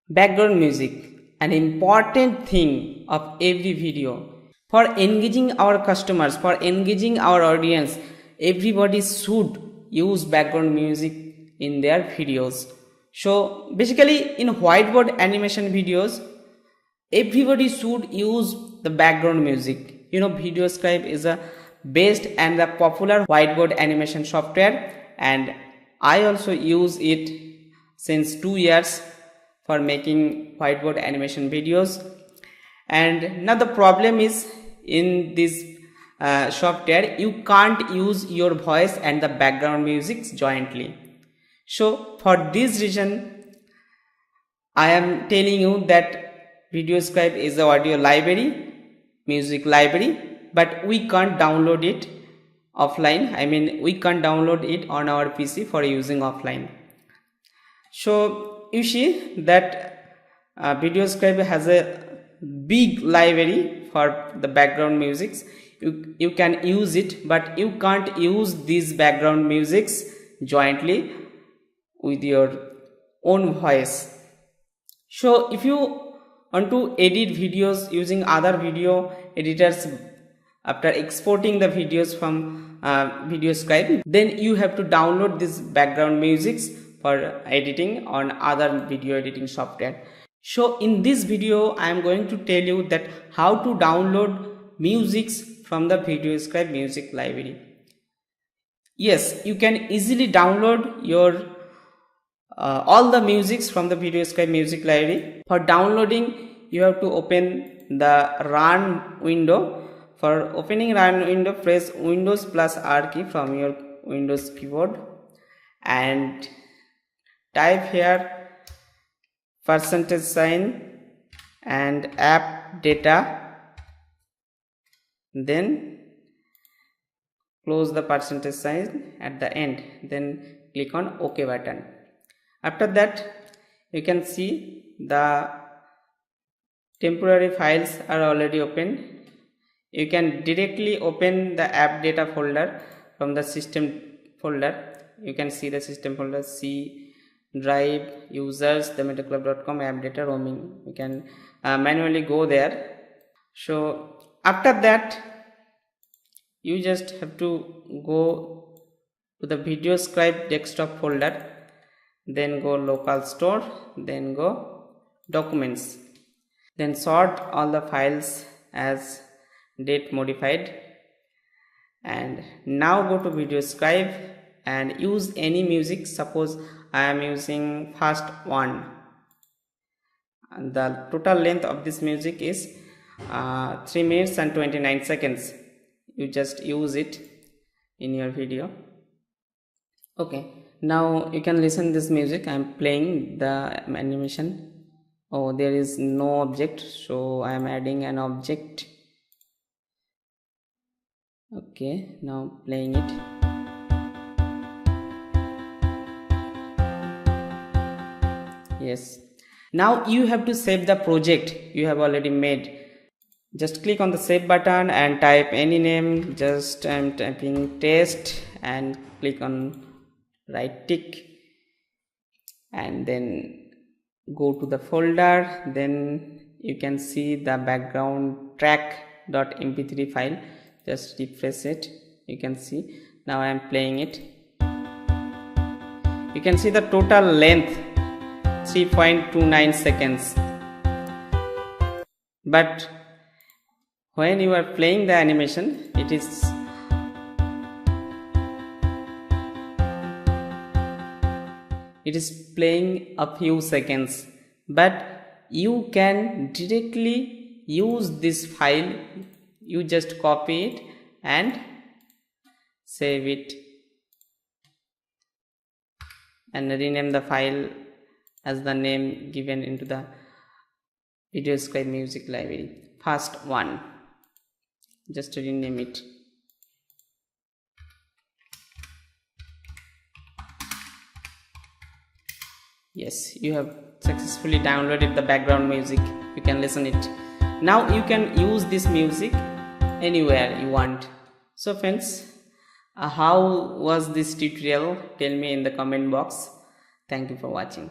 Background music, an important thing of every video. For engaging our customers, for engaging our audience, everybody should use background music in their videos. So basically in whiteboard animation videos, everybody should use the background music. VideoScribe is a best and the popular whiteboard animation software, and I also use it since 2 years for making whiteboard animation videos. And now the problem is, in this software you can't use your voice and the background music jointly. So for this reason I am telling you that VideoScribe is the audio library, music library, but we can't download it offline. I mean, we can't download it on our PC for using offline. So you see that VideoScribe has a big library for the background musics. You can use it, but you can't use these background musics jointly with your own voice. So if you want to edit videos using other video editors after exporting the videos from VideoScribe, then you have to download this background musics for editing on other video editing software. So in this video I am going to tell you that how to download musics from the VideoScribe music library. Yes, you can easily download your all the musics from the VideoScribe music library. For downloading, you have to open the run window. For opening run window, press Windows plus R key from your Windows keyboard and type here %sign and app data, then close the %sign at the end, then click on OK button. After that you can see the temporary files are already open. You can directly open the app data folder from the system folder. You can see the system folder, C drive, users, themetaclub.com, app data, roaming. You can manually go there. So after that you just have to go to the VideoScribe desktop folder, then go local store, then go documents, then sort all the files as date modified, and now go to VideoScribe and use any music. Suppose I am using first one, and the total length of this music is 3 minutes and 29 seconds. You just use it in your video. Okay, now you can listen this music. I am playing the animation. Oh, there is no object, so I am adding an object. Okay, now playing it. Yes, now you have to save the project you have already made. Just click on the save button and type any name. Just I am typing test and click on right tick, and then go to the folder. Then you can see the background track.mp3 file. Just refresh it. You can see now I am playing it. You can see the total length 3.29 seconds, but when you are playing the animation it is playing a few seconds, but you can directly use this file. You just copy it and save it and rename the file as the name given into the VideoScribe music library, first one. Just rename it. Yes, you have successfully downloaded the background music. You can listen it. Now you can use this music anywhere you want. So friends, how was this tutorial? Tell me in the comment box. Thank you for watching.